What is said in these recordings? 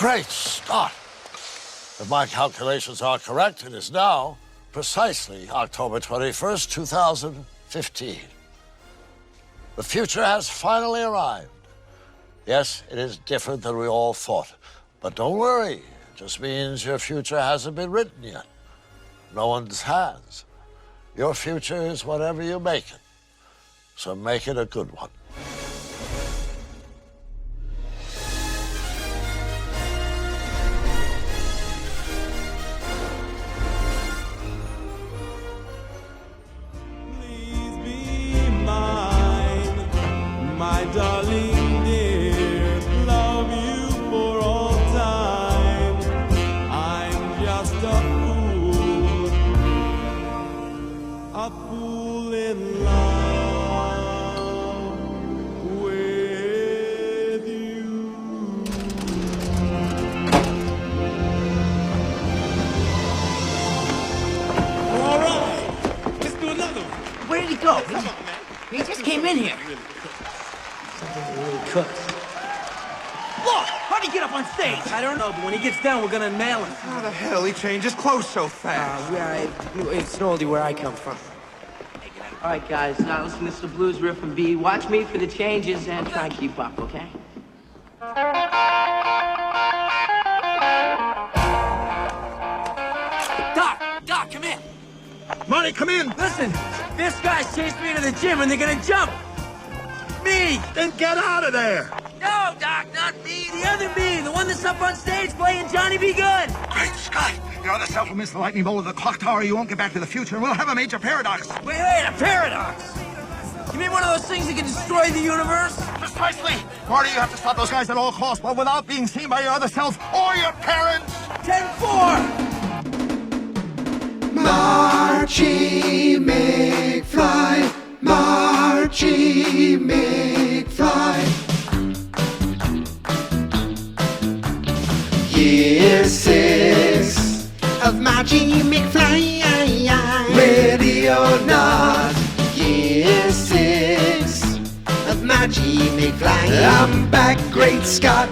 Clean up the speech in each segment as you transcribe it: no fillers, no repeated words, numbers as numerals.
Great Scott! If my calculations are correct, it is now precisely October 21st, 2015. The future has finally arrived. Yes, it is different than we all thought. But don't worry, it just means your future hasn't been written yet. No one's has. Your future is whatever you make it. So make it a good one. Please be mine, my darling dear. Love you for all time. I'm just a fool in love with you. All right, let's do another one. Where did he go? Come on, man. He just came in here. Something really cooks. Look, how'd he get up on stage? I don't know, but when he gets down, we're gonna nail him. How the hell he changed his clothes so fast? It's an oldie where I come from. All right, guys, now listen, this is the blues riff and B. Watch me for the changes and try and keep up, okay? Doc, come in. Marty, come in! Listen, this guy's chased me to the gym and they're gonna jump. Me! Then get out of there! No, Doc, not me. The other me, the one that's up on stage playing Johnny B. Good. Great Scott! Your other self will miss the lightning bolt of the clock tower. You won't get back to the future, and we'll have a major paradox. Wait, a paradox? You mean one of those things that can destroy the universe? Precisely! Marty, you have to stop those guys at all costs, but without being seen by your other self or your parents! 10-4! Marchy McFly, Marchy McFly. Year 6 of Marchy McFly. Ready or not, Year 6 of Marchy McFly. I'm back, Great Scott.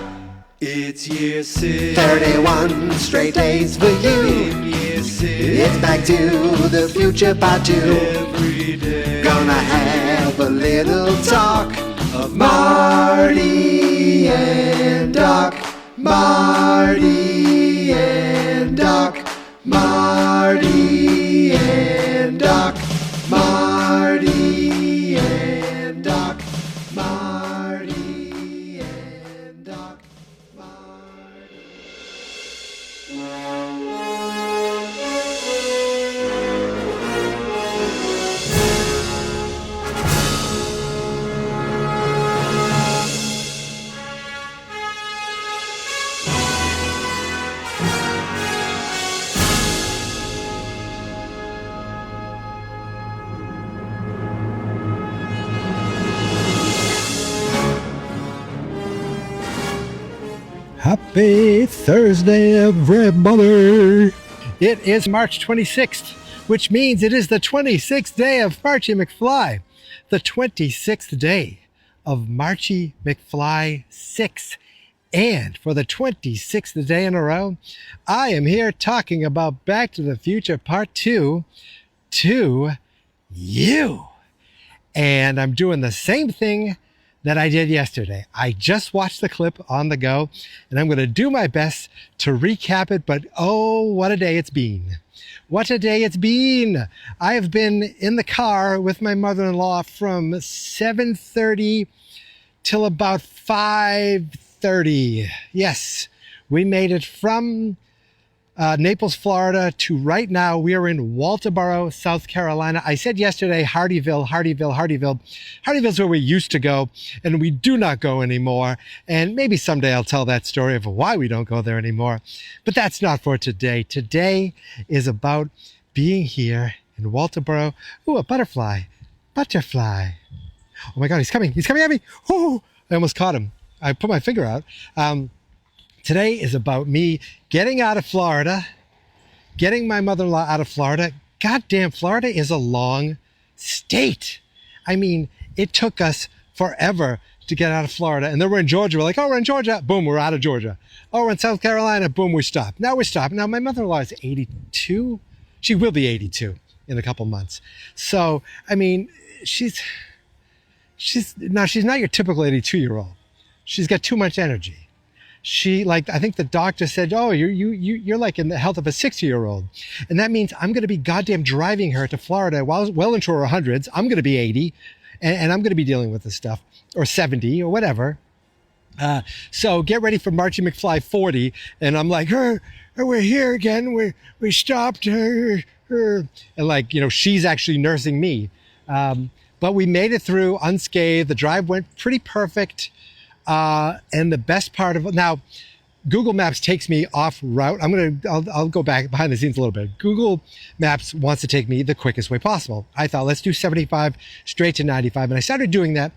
It's Year 6. 31 straight days for you. In Year 6. It's Back to the Future Part 2. Every day. Gonna have a little talk of Marty and Doc. Marty and Doc. Marty and Doc. Marty and Doc. Marty and Doc. Happy Thursday, everybody! It is March 26th, which means it is the 26th day of Marchy McFly, the 26th day of Marchy McFly 6. And for the 26th day in a row, I am here talking about Back to the Future Part 2 to you. And I'm doing the same thing that I did yesterday. I just watched the clip on the go, and I'm going to do my best to recap it, but oh, what a day it's been. What a day it's been. I have been in the car with my mother-in-law from 7:30 till about 5:30. Yes, we made it from Naples, Florida to right now we are in Walterboro, South Carolina. I said yesterday, Hardyville. Hardyville's where we used to go, and we do not go anymore. And maybe someday I'll tell that story of why we don't go there anymore. But that's not for today. Today is about being here in Walterboro. Ooh, a butterfly. Butterfly. Oh my God, he's coming at me. Oh, I almost caught him. I put my finger out. Today is about me getting out of Florida, getting my mother-in-law out of Florida. Goddamn, Florida is a long state. I mean, it took us forever to get out of Florida. And then we're in Georgia. We're like, oh, we're in Georgia. Boom, we're out of Georgia. Oh, we're in South Carolina. Boom, we stopped. Now we're stopped. Now my mother-in-law is 82. She will be 82 in a couple months. So, I mean, she's not your typical 82-year-old. She's got too much energy. I think the doctor said, oh, you're like in the health of a 60-year-old. And that means I'm going to be goddamn driving her to Florida well into her hundreds. I'm going to be 80 and I'm going to be dealing with this stuff, or 70 or whatever. So get ready for Marchy McFly 40. And I'm like, we're here again. We stopped her. And like, she's actually nursing me. But we made it through unscathed. The drive went pretty perfect. And the best part of it, now, Google Maps takes me off route. I'll go back behind the scenes a little bit. Google Maps wants to take me the quickest way possible. I thought, let's do 75 straight to 95. And I started doing that.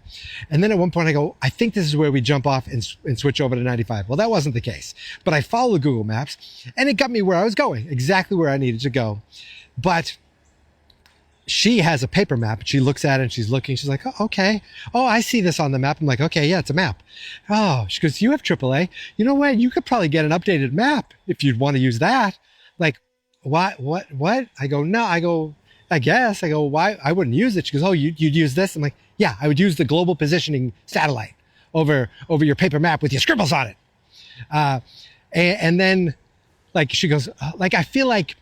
And then at one point I go, I think this is where we jump off and switch over to 95. Well, that wasn't the case, but I followed Google Maps and it got me where I was going, exactly where I needed to go. But she has a paper map. She looks at it and she's looking. She's like, oh, okay. Oh, I see this on the map. I'm like, okay, yeah, it's a map. Oh, she goes, you have AAA. You know what? You could probably get an updated map if you'd want to use that. Like, what? I go, no. I go, I guess. I go, why? I wouldn't use it. She goes, oh, you'd use this? I'm like, yeah, I would use the global positioning satellite over your paper map with your scribbles on it. And then, like, she goes, like, I feel like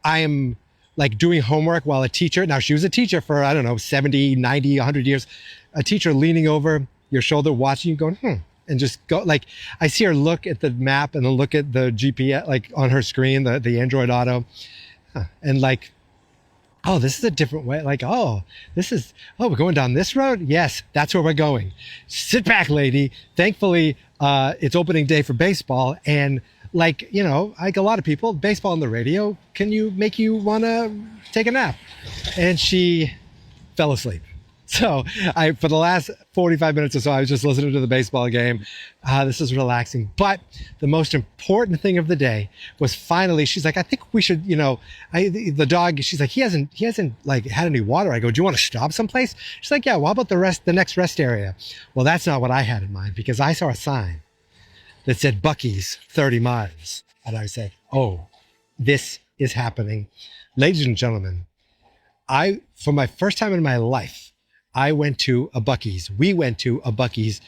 I am like doing homework while a teacher, now she was a teacher for, I don't know, 70, 90, 100 years, a teacher leaning over your shoulder, watching you going, and just go, like, I see her look at the map and then look at the GPS, like on her screen, the Android Auto, and like, oh, this is a different way. Like, oh, we're going down this road? Yes, that's where we're going. Sit back, lady. Thankfully, it's opening day for baseball, and like, like a lot of people, baseball on the radio make you want to take a nap. And she fell asleep. So for the last 45 minutes or so, I was just listening to the baseball game. This is relaxing. But the most important thing of the day was finally, she's like, I think we should, the dog, she's like, he hasn't like had any water. I go, do you want to stop someplace? She's like, yeah, well, how about the next rest area? Well, that's not what I had in mind, because I saw a sign that said Buc-ee's 30 miles. And I said, oh, this is happening. Ladies and gentlemen, for my first time in my life, I went to a Buc-ee's. We went to a Buc-ee's.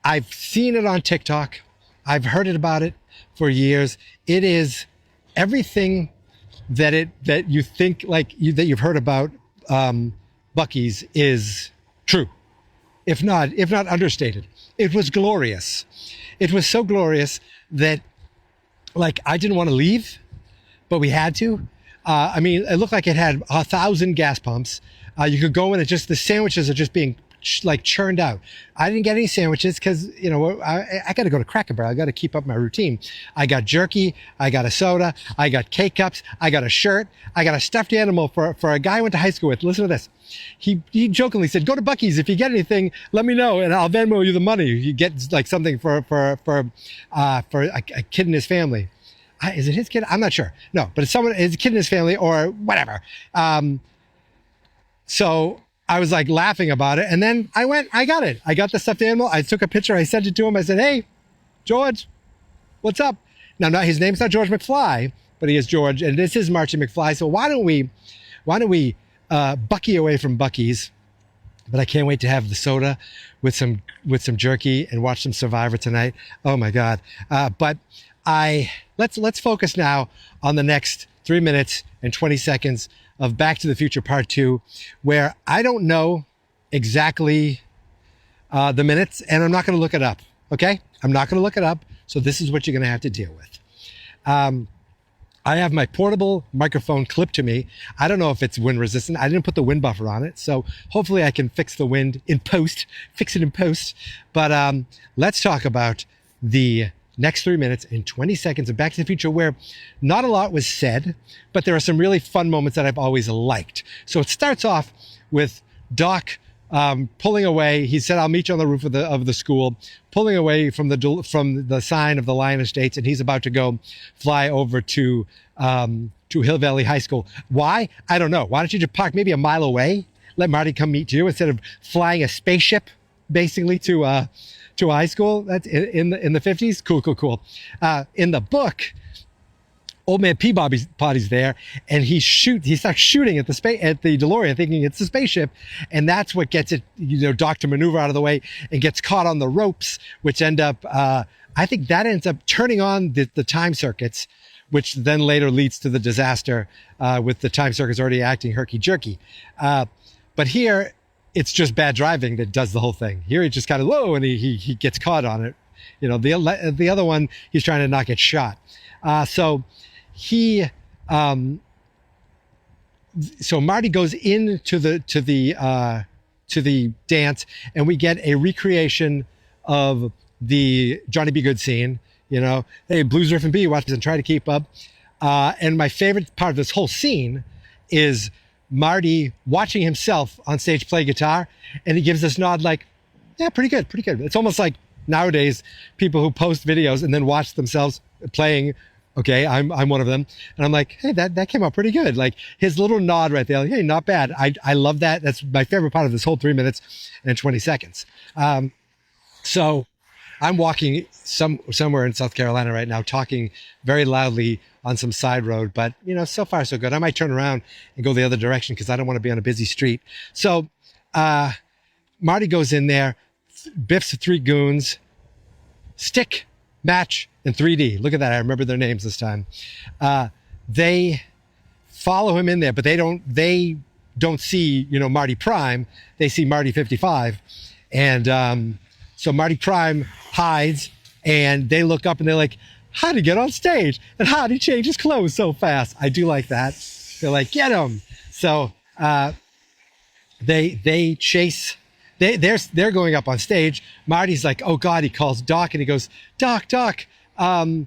I've seen it on TikTok. I've heard about it for years. It is everything that you think, like, that you've heard about Buc-ee's is true. If not understated. It was glorious. It was so glorious that, like, I didn't want to leave, but we had to. I mean, it looked like it had 1,000 gas pumps. You could go in and just the sandwiches are just being churned out. I didn't get any sandwiches because, I got to go to Cracker Barrel. I got to keep up my routine. I got jerky. I got a soda. I got K-Cups. I got a shirt. I got a stuffed animal for a guy I went to high school with. Listen to this. He jokingly said, go to Buc-ee's. If you get anything, let me know and I'll Venmo you the money. You get like something for a kid in his family. Is it his kid? I'm not sure. No, but it's his kid in his family or whatever. So I was like laughing about it. And then I got it. I got the stuffed animal. I took a picture. I sent it to him. I said, hey, George, what's up? Now, his name's not George McFly, but he is George. And this is Marchy McFly. So why don't we Buc-ee away from Buc-ee's? But I can't wait to have the soda with some jerky and watch some Survivor tonight. Oh my God. But let's focus now on the next 3 minutes and 20 seconds of Back to the Future Part 2, where I don't know exactly the minutes, and I'm not going to look it up, okay? I'm not going to look it up, so this is what you're going to have to deal with. I have my portable microphone clipped to me. I don't know if it's wind resistant. I didn't put the wind buffer on it, so hopefully I can fix the wind in post, But let's talk about the next 3 minutes and 20 seconds of Back to the Future, where not a lot was said, but there are some really fun moments that I've always liked. So it starts off with Doc pulling away. He said, I'll meet you on the roof of the school, pulling away from the sign of the Lion Estates, and he's about to go fly over to Hill Valley High School. Why? I don't know. Why don't you just park maybe a mile away? Let Marty come meet you instead of flying a spaceship basically to high school. That's in the 50s. Cool. In the book, Old Man Peabody's there, and he starts shooting at the DeLorean, thinking it's the spaceship, and that's what gets it, Doc to maneuver out of the way and gets caught on the ropes, which end up, I think that ends up turning on the time circuits, which then later leads to the disaster with the time circuits already acting herky-jerky. But here, it's just bad driving that does the whole thing. Here, he just kind of, whoa, and he gets caught on it. The other one, he's trying to not get shot. So Marty goes into the dance, and we get a recreation of the Johnny B. Goode scene. Hey, Blues Riff and B watches and try to keep up. And my favorite part of this whole scene is Marty watching himself on stage play guitar, and he gives this nod like, yeah, pretty good. It's almost like nowadays people who post videos and then watch themselves playing. Okay, I'm one of them, and I'm like, hey, that came out pretty good. Like his little nod right there, like, hey, not bad. I love that. That's my favorite part of this whole 3 minutes and 20 seconds. So I'm walking somewhere in South Carolina right now, talking very loudly on some side road, but so far so good. I might turn around and go the other direction because I don't want to be on a busy street. So Marty goes in there, Biff's 3 goons, Stick, Match, and 3D. Look at that. I remember their names this time. They follow him in there, but they don't see, Marty Prime. They see Marty 55. And so Marty Prime hides, and they look up and they're like, how'd he get on stage? And how'd he change his clothes so fast? I do like that. They're like, get him. So they chase. They're going up on stage. Marty's like, oh God, he calls Doc, and he goes, Doc, the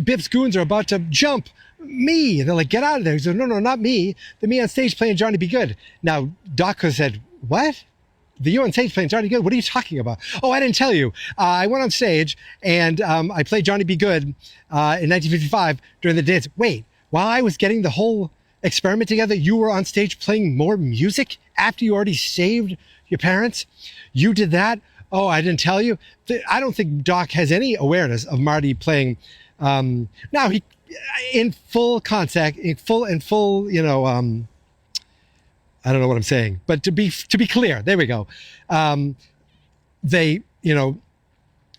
Biff's goons are about to jump me. And they're like, get out of there. He said, no, not me. The me on stage playing Johnny B. Goode. Now, Doc has said, what? The you on stage playing Johnny B. Goode? What are you talking about? Oh, I didn't tell you. I went on stage and I played Johnny B. Goode in 1955 during the dance. Wait, while I was getting the whole experiment together, you were on stage playing more music after you already saved your parents? You did that? Oh, I didn't tell you? I don't think Doc has any awareness of Marty playing. Now he, in full contact, in full, I don't know what I'm saying, but to be clear, there we go. They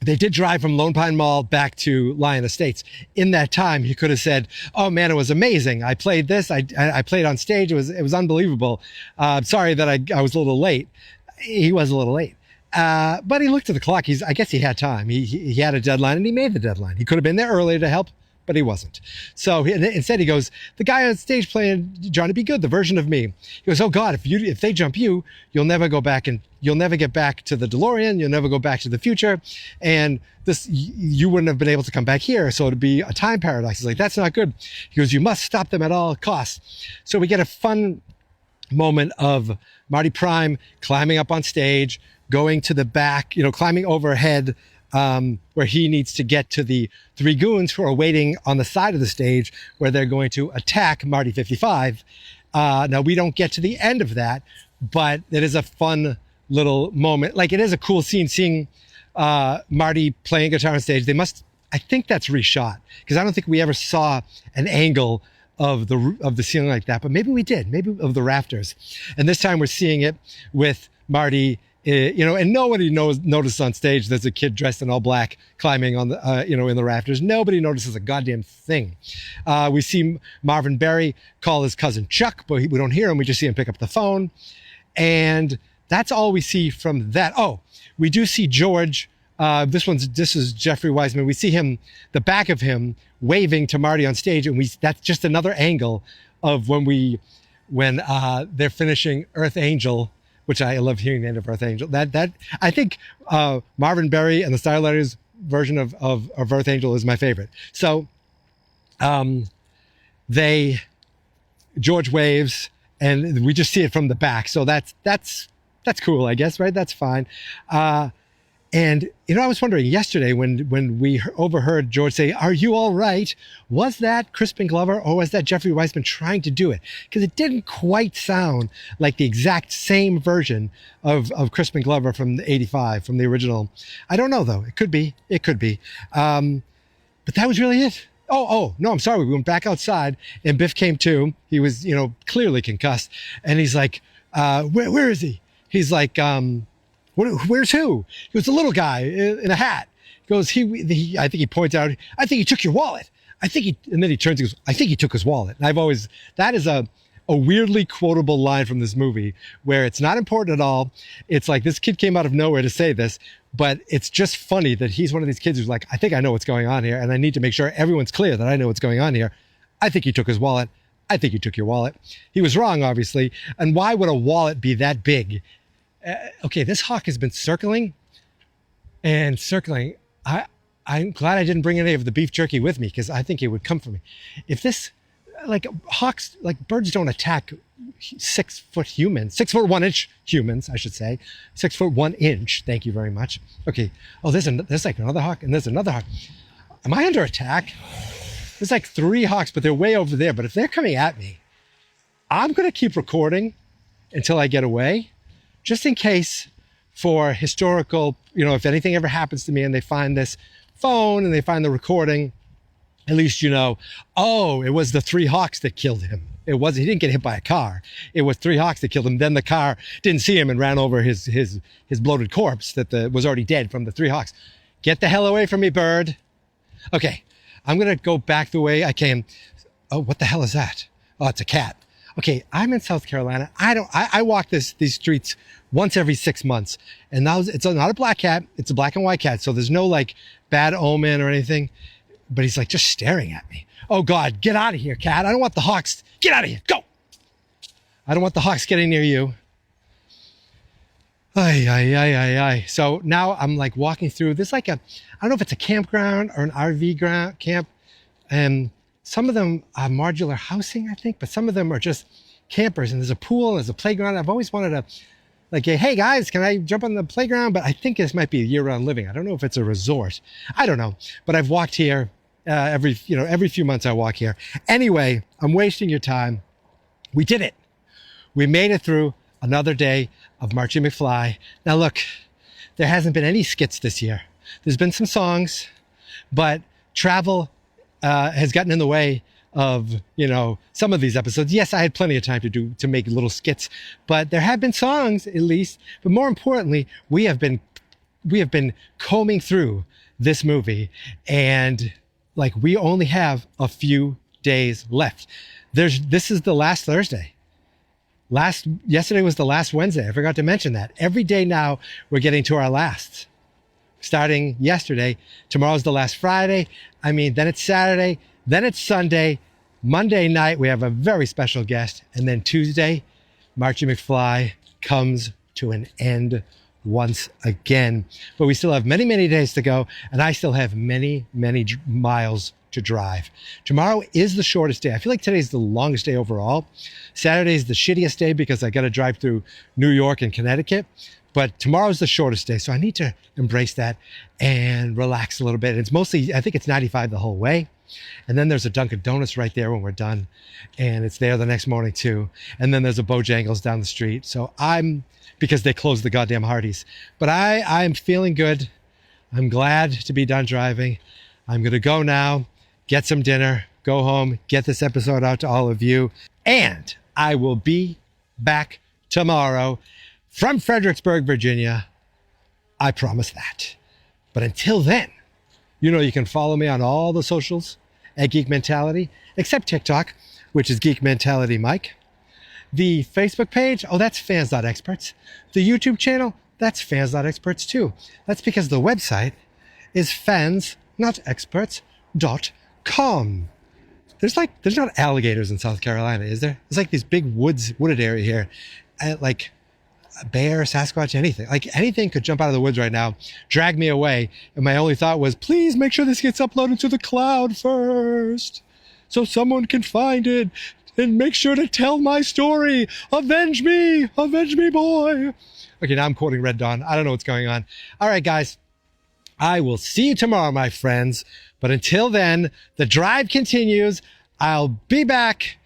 did drive from Lone Pine Mall back to Lyon Estates. In that time, he could have said, oh man, it was amazing. I played this. I played on stage. It was unbelievable. Sorry that I was a little late. He was a little late. But he looked at the clock. I guess he had time. He had a deadline, and he made the deadline. He could have been there earlier to help, but he wasn't. So instead he goes, the guy on stage playing Johnny B. Goode, the version of me. He goes, oh God, if they jump you, you'll never go back, and you'll never get back to the DeLorean. You'll never go back to the future. And you wouldn't have been able to come back here. So it'd be a time paradox. He's like, that's not good. He goes, you must stop them at all costs. So we get a fun moment of Marty Prime climbing up on stage, going to the back, climbing overhead, where he needs to get to the 3 goons who are waiting on the side of the stage where they're going to attack Marty 55. Now, we don't get to the end of that, but it is a fun little moment. Like, it is a cool scene seeing Marty playing guitar on stage. I think that's reshot, because I don't think we ever saw an angle of the ceiling like that, but maybe we did, maybe of the rafters. And this time we're seeing it with Marty, and nobody notices on stage there's a kid dressed in all black climbing on the, in the rafters. Nobody notices a goddamn thing. We see Marvin Berry call his cousin Chuck, but we don't hear him. We just see him pick up the phone. And that's all we see from that. Oh, we do see George. This is Jeffrey Wiseman. We see him, the back of him, waving to Marty on stage, and that's just another angle of when they're finishing Earth Angel, which I love hearing the end of Earth Angel. That I think Marvin Berry and the Starlighters version of Earth Angel is my favorite. So George waves, and we just see it from the back. So that's cool, I guess, right? That's fine. And, I was wondering yesterday when we overheard George say, "Are you all right?" Was that Crispin Glover or was that Jeffrey Weissman trying to do it? Because it didn't quite sound like the exact same version of Crispin Glover from the 85, from the original. I don't know, though. It could be. But that was really it. Oh, no, I'm sorry. We went back outside and Biff came too. He was, clearly concussed. And he's like, where is he? He's like, where's who? He was a little guy in a hat. He goes, I think he points out, "I think he took your wallet. And then he turns and goes, "I think he took his wallet." And that is a weirdly quotable line from this movie where it's not important at all. It's like this kid came out of nowhere to say this, but it's just funny that he's one of these kids who's like, "I think I know what's going on here. And I need to make sure everyone's clear that I know what's going on here. I think he took his wallet. I think he took your wallet." He was wrong, obviously. And why would a wallet be that big? Okay, this hawk has been circling and circling. I'm glad I didn't bring any of the beef jerky with me because I think it would come for me. If this, hawks, birds don't attack 6 foot humans, 6'1" humans, I should say. 6'1". Thank you very much. Okay. Oh, there's another hawk and there's another hawk. Am I under attack? There's 3 hawks, but they're way over there. But if they're coming at me, I'm going to keep recording until I get away. Just in case for historical, if anything ever happens to me and they find this phone and they find the recording, at least it was the 3 hawks that killed him. He didn't get hit by a car. It was 3 hawks that killed him. Then the car didn't see him and ran over his bloated corpse that was already dead from the 3 hawks. Get the hell away from me, bird. Okay, I'm going to go back the way I came. Oh, what the hell is that? Oh, it's a cat. Okay, I'm in South Carolina. I walk these streets once every 6 months. And now it's not a black cat. It's a black and white cat. So there's no bad omen or anything. But he's just staring at me. Oh God, get out of here, cat. I don't want the hawks. Get out of here. Go. I don't want the hawks getting near you. Ay. So now I'm walking through this I don't know if it's a campground or an RV camp. And some of them are modular housing, I think, but some of them are just campers. And there's a pool and there's a playground. I've always wanted to hey guys, can I jump on the playground? But I think this might be a year-round living. I don't know if it's a resort. I don't know. But I've walked here every few months I walk here. Anyway, I'm wasting your time. We did it. We made it through another day of Marchy McFly. Now look, there hasn't been any skits this year. There's been some songs, but travel has gotten in the way of, some of these episodes. Yes, I had plenty of time to make little skits, but there have been songs at least. But more importantly, we have been combing through this movie and we only have a few days left. This is the last Thursday. Yesterday was the last Wednesday. I forgot to mention that. Every day now we're getting to our last. Starting yesterday, tomorrow's the last Friday. Then it's Saturday, then it's Sunday. Monday night, we have a very special guest. And then Tuesday, Marchy McFly comes to an end once again. But we still have many, many days to go. And I still have many, many miles to drive. Tomorrow is the shortest day. I feel like today's the longest day overall. Saturday's the shittiest day because I got to drive through New York and Connecticut. But tomorrow's the shortest day, so I need to embrace that and relax a little bit. It's mostly, I think it's 95 the whole way. And then there's a Dunkin' Donuts right there when we're done. And it's there the next morning too. And then there's a Bojangles down the street. So because they closed the goddamn Hardee's. But I'm feeling good. I'm glad to be done driving. I'm going to go now, get some dinner, go home, get this episode out to all of you. And I will be back tomorrow from Fredericksburg, Virginia. I promise that. But until then, you can follow me on all the socials at Geek Mentality, except TikTok, which is Geek Mentality Mike. The Facebook page, that's fans.experts. The YouTube channel, that's fans.experts too. That's because the website is fansnotexperts.com. There's not alligators in South Carolina, is there? There's these big wooded area here. A bear, Sasquatch, anything. Anything could jump out of the woods right now, drag me away. And my only thought was, please make sure this gets uploaded to the cloud first so someone can find it and make sure to tell my story. Avenge me, boy. Okay, now I'm quoting Red Dawn. I don't know what's going on. All right, guys. I will see you tomorrow, my friends. But until then, the drive continues. I'll be back.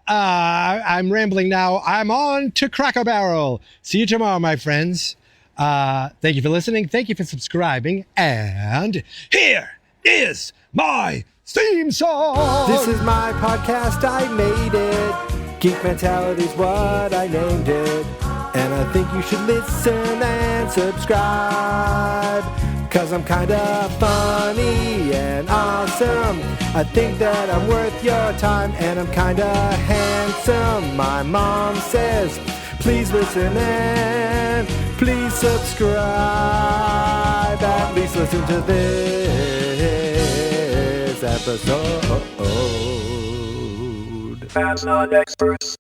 I'm rambling now. I'm on to Cracker Barrel. See you tomorrow, my friends. Thank you for listening. Thank you for subscribing. And here is my theme song. This is my podcast, I made it. Geek Mentality's what I named it. And I think you should listen and subscribe. 'Cause I'm kinda funny and awesome. I think that I'm worth your time. And I'm kinda handsome, my mom says. Please listen and please subscribe. At least listen to this episode. Fans, not experts.